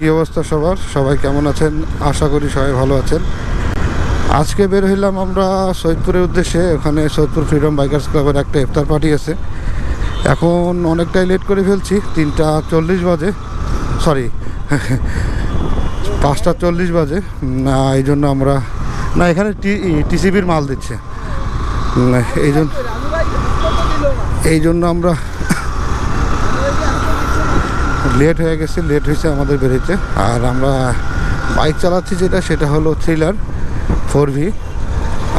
কি অবস্থা সবার? সবাই কেমন আছেন? আশা করি সবাই ভালো আছেন। আজকে বের হইলাম আমরা সৈয়দপুরের উদ্দেশ্যে। ওখানে সৈয়দপুর ফ্রিডম বাইকার্স ক্লাবের একটা ইফতার পার্টি আছে। এখন অনেকটাই লেট করে ফেলছি, 3:40 বাজে, সরি 5:40 বাজে। না এই জন্য আমরা না, এখানে টিসিবির মাল দিচ্ছে, এই জন্য আমরা লেট হয়ে গেছে, লেট হয়েছে আমাদের বেরোতে। আর আমরা বাইক চালাচ্ছি সেটা হলো থ্রিলার 4V।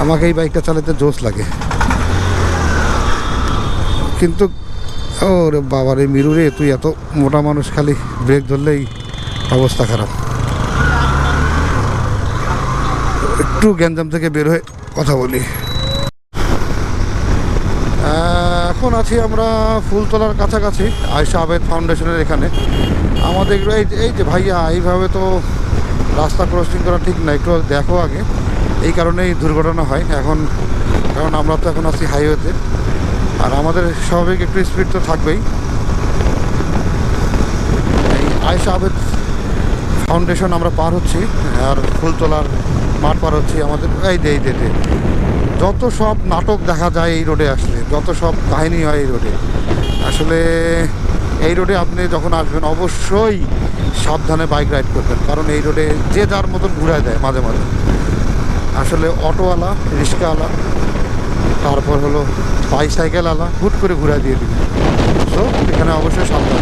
আমাকে এই বাইকটা চালাতে জোশ লাগে, কিন্তু ওরে বাবা রে মিরু রে, তুই এত মোটা মানুষ, খালি ব্রেক ধরলেই অবস্থা খারাপ। একটু গ্যাঞ্জাম থেকে বের হয়ে কথা বলি। এখন আছি আমরা ফুলতলার কাছাকাছি, আয়েশা আবেদ ফাউন্ডেশনের এখানে। আমাদের এই যে ভাইয়া, এইভাবে তো রাস্তা ক্রসিং করা ঠিক না, একটু দেখো আগে। এই কারণেই দুর্ঘটনা হয় এখন, কারণ আমরা তো এখন আছি হাইওয়েতে, আর আমাদের স্বাভাবিক একটু স্পিড তো থাকবেই। এই আয়েশা আবেদ ফাউন্ডেশন আমরা পার হচ্ছি, আর ফুলতলার মাঠ পার হচ্ছি। আমাদের এই দে যত সব নাটক দেখা যায় এই রোডে আসলে, যত সব কাহিনী হয় এই রোডে। আসলে এই রোডে আপনি যখন আসবেন অবশ্যই সাবধানে বাইক রাইড করবেন, কারণ এই রোডে যে যার মতন ঘুরায় দেয় মাঝে মাঝে। আসলে অটোওয়ালা, রিক্সাওয়ালা, তারপর হলো বাইসাইকেলওয়ালা হুট করে ঘুরায় দিয়ে দিবে। তো এখানে অবশ্যই সাবধান।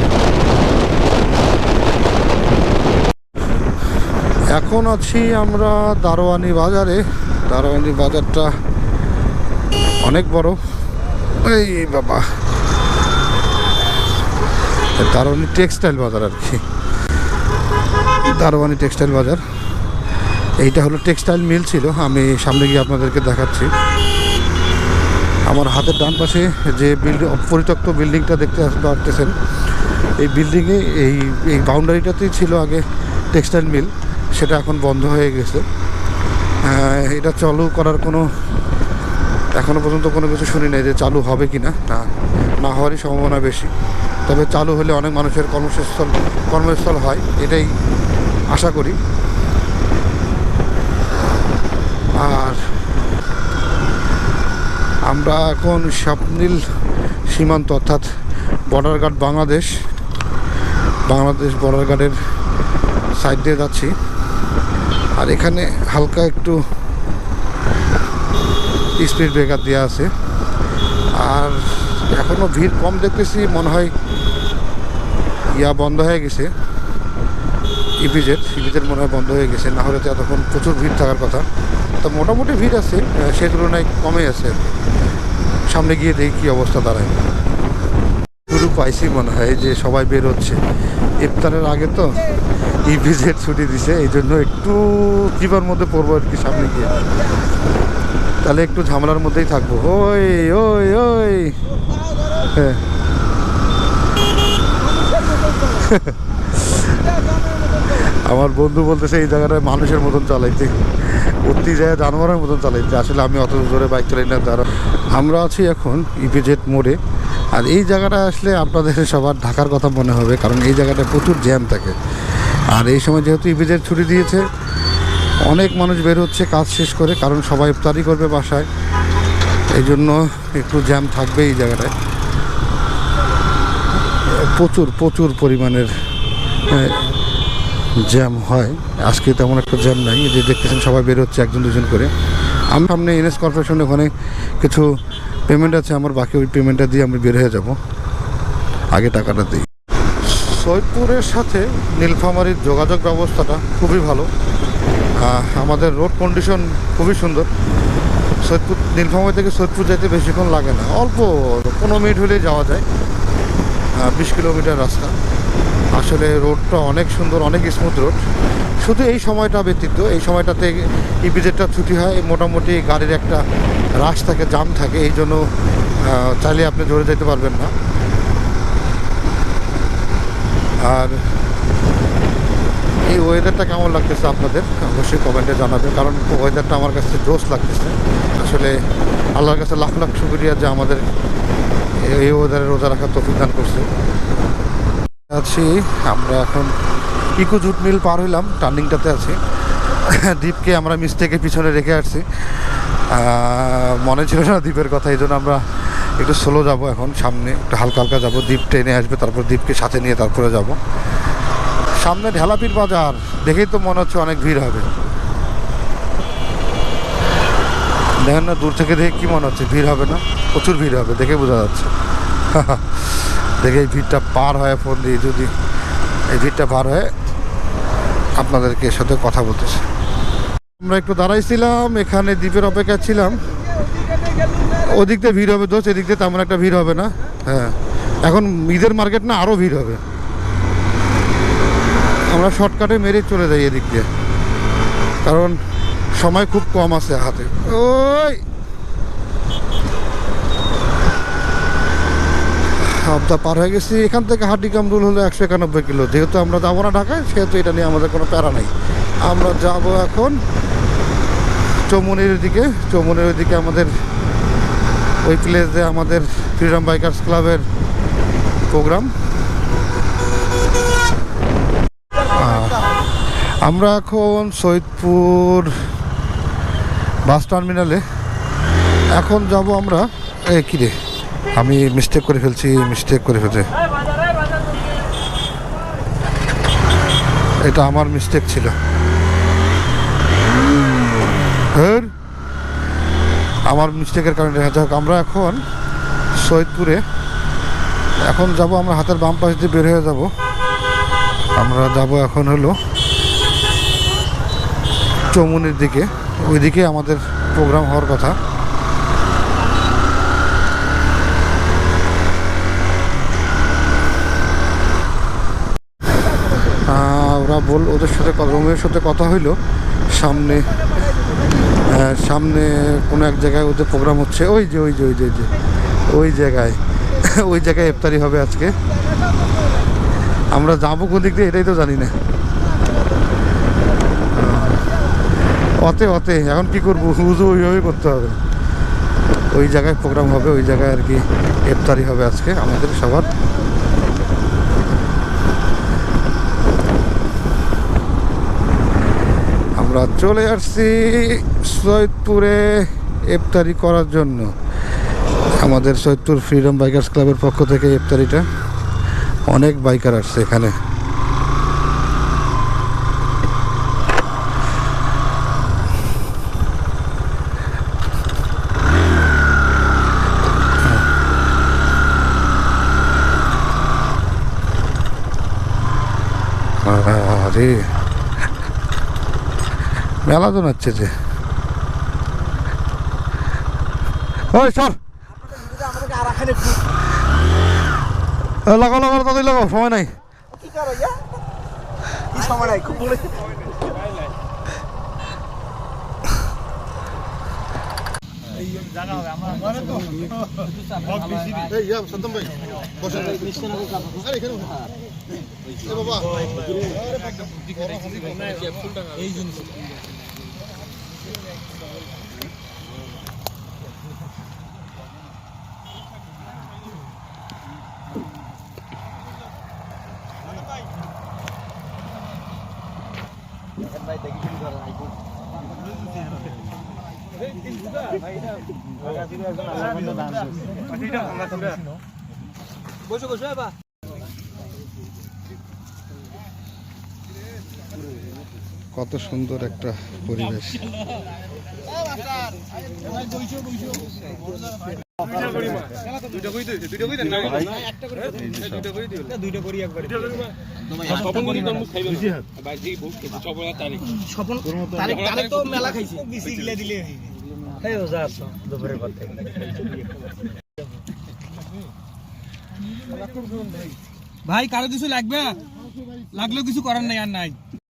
এখন আছি আমরা দারোয়ানি বাজারে। দারোয়ানি বাজারটা অনেক বড়। এই বাবা, দারোয়ানি টেক্সটাইল বাজার আর কি, দারোয়ানি টেক্সটাইল বাজার। এইটা হলো টেক্সটাইল মিল ছিল, আমি সামনে গিয়ে আপনাদেরকে দেখাচ্ছি। আমার হাতের ডান পাশে যে পরিত্যক্ত বিল্ডিংটা দেখতে পারতেছেন, এই বিল্ডিংয়ে এই বাউন্ডারিটাতেই ছিল আগে টেক্সটাইল মিল, সেটা এখন বন্ধ হয়ে গেছে। এটা চালু করার এখনও পর্যন্ত কোনো কিছু শুনি নাই যে চালু হবে কি না, না হওয়ারই সম্ভাবনা বেশি। তবে চালু হলে অনেক মানুষের কর্মস্থল হয়, এটাই আশা করি। আর আমরা এখন স্বপ্নীল সীমান্ত, অর্থাৎ বর্ডার গার্ড বাংলাদেশ বর্ডার গার্ডের সাইড দিয়ে যাচ্ছি। আর এখানে হালকা একটু স্পিড ব্রেকার দেওয়া আছে, আর এখনও ভিড় কম দেখতেছি। মনে হয় বন্ধ হয়ে গেছে, ইপিজেড মনে হয় বন্ধ হয়ে গেছে, না হলে তো এতক্ষণ প্রচুর ভিড় থাকার কথা। তো মোটামুটি ভিড় আছে, সে তুলনায় কমে আছে। সামনে গিয়ে দেখি কী অবস্থা দাঁড়ায়। শুরু পাইছি মনে হয় যে সবাই বের হচ্ছে ইফতারের আগে, তো ইপিজেড ছুটি দিছে, এই জন্য একটু চিপার মধ্যে পড়বো আর কি সামনে গিয়ে। তাহলে একটু ঝামেলার মধ্যেই থাকবো। ওই ওই ওই হ্যাঁ আমার বন্ধু বলতেছে এই জায়গাটায় মানুষের মতন চালাইতে, প্রতি জায়গায় জানোয়ারের মতন চালাইতে। আসলে আমি অত জোরে বাইক চালাই না। তারা আমরা আছি এখন ইপিজেড মোড়ে, আর এই জায়গাটা আসলে আপনাদের সবার ঢাকার কথা মনে হবে, কারণ এই জায়গাটা প্রচুর জ্যাম থাকে। আর এই সময় যেহেতু ইপিজেড ছুটি দিয়েছে, অনেক মানুষ বের হচ্ছে কাজ শেষ করে, কারণ সবাই ইফতারি করবে বাসায়, এই জন্য একটু জ্যাম থাকবে এই জায়গাটায়। প্রচুর পরিমাণের জ্যাম হয়। আজকে তেমন একটা জ্যাম নাই, যে দেখতেছেন সবাই বের হচ্ছে একজন দুজন করে। আমি সামনে এনএস কর্পোরেশন, ওখানে কিছু পেমেন্ট আছে আমার, বাকি ওই পেমেন্টটা দিয়ে আমি বের হয়ে যাব, আগে টাকাটা দিই। সৈয়দপুরের সাথে নীলফামারীর যোগাযোগ ব্যবস্থাটা খুবই ভালো। আমাদের রোড কন্ডিশন খুবই সুন্দর। নীলফামারী থেকে সৈয়দপুর যেতে বেশিক্ষণ লাগে না, অল্প 15 মিনিট হলেই যাওয়া যায়। 20 কিলোমিটার রাস্তা। আসলে রোডটা অনেক সুন্দর, অনেক স্মুথ রোড। শুধু এই সময়টা ব্যতীত, এই সময়টাতে ইপিজেডটা ছুটি হয়, মোটামুটি গাড়ির একটা রাশ থাকে, জাম থাকে, এই জন্য চাইলে আপনি জোরে যেতে পারবেন না। আর এই ওয়েদারটা কেমন লাগতেছে আপনাদের অবশ্যই কমেন্টে জানাবেন, কারণ ওয়েদারটা আমার কাছে জোশ লাগতেছে। আসলে আল্লাহর কাছে লাখ লাখ শুকরিয়া যে আমাদের এই ওয়েদারে রোজা রাখার তৌফিক দান করছে। আছি আমরা এখন ইকো জুট মিল পার হইলাম, টার্নিংটাতে আছি। দ্বীপকে আমরা মিস্টেকে পিছনে রেখে আসছি, মনে ছিল না দ্বীপের কথা, এই জন্য আমরা একটু স্লো যাব। এখন সামনে একটু হালকা হালকা যাবো, দ্বীপ ট্রেনে আসবে, তারপর দ্বীপকে সাথে নিয়ে তারপরে যাব। সামনে ঢেলাপির বাজার, দেখেই তো মনে হচ্ছে অনেক ভিড় হবে। দেখেন না, দূর থেকে দেখে কি মনে হচ্ছে ভিড় হবে না? প্রচুর ভিড় হবে, দেখে বোঝা যাচ্ছে। দেখে এই ভিড়টা পার হয়ে ফোন দিয়ে, যদি এই ভিড়টা পার হয়ে আপনাদেরকে সাথে কথা বলতেছে। আমরা একটু দাঁড়াইছিলাম এখানে, দ্বীপের অপেক্ষা ছিলাম। ওদিক দিয়ে ভিড় হবে দোষ, এদিক দিয়ে তেমন একটা ভিড় হবে না। হ্যাঁ, এখন ঈদের মার্কেট না, আরও ভিড় হবে। আমরা শর্টকাটে মেরে চলে যাই এদিক দিয়ে, কারণ সময় খুব কম আছে হাতে। ওই হাবদা পার হয়ে গেছি। এখান থেকে হাটি কামরুল হলো 191 কিলো। যেহেতু আমরা যাবো না ঢাকায়, সেহেতু এটা নিয়ে আমাদের কোনো প্যারা নেই। আমরা যাব এখন চৌমুনির দিকে। চৌমুনির দিকে আমাদের ওই প্লেসে আমাদের ফ্রিডম বাইকার্স ক্লাবের প্রোগ্রাম। আমরা এখন সৈয়দপুর বাস টার্মিনালে। এখন যাব আমরা, কি রে, আমি মিস্টেক করে ফেলছি। এটা আমার মিস্টেক ছিল। আমার মিস্টেকের কারণে দেখা যাক। আমরা এখন সৈয়দপুরে এখন যাব। আমরা হাতের বাম পাশ দিয়ে বের হয়ে যাব। আমরা যাব এখন হলো চৌমুনির দিকে। ওইদিকে আমাদের প্রোগ্রাম হওয়ার কথা। ওরা ওদের সাথে রোমের সাথে কথা হইলো, সামনে কোনো এক জায়গায় ওদের প্রোগ্রাম হচ্ছে। ওই যে ওই জায়গায় ইফতারি হবে আজকে। আমরা যাবো কোন দিক দিয়ে এটাই তো জানি না। অতে এখন কি করবো, উজু ওইভাবেই করতে হবে। ওই জায়গায় প্রোগ্রাম হবে, ওই জায়গায় আর কি ইফতারি হবে আজকে আমাদের সবার। আমরা চলে আসছি সৈয়দপুরে ইফতারি করার জন্য। আমাদের সৈয়দপুর ফ্রিডম বাইকার্স ক্লাবের পক্ষ থেকে ইফতারিটা, অনেক বাইকার আসছে এখানে। আরে মেলা তো নাচছে যে। ওই সর, লাগাও তাদের লাগাও, সময় নাই। কত সুন্দর একটা পরিবেশ। ভাই কারো কিছু লাগবে, লাগলেও কিছু করার নাই, আর নাই।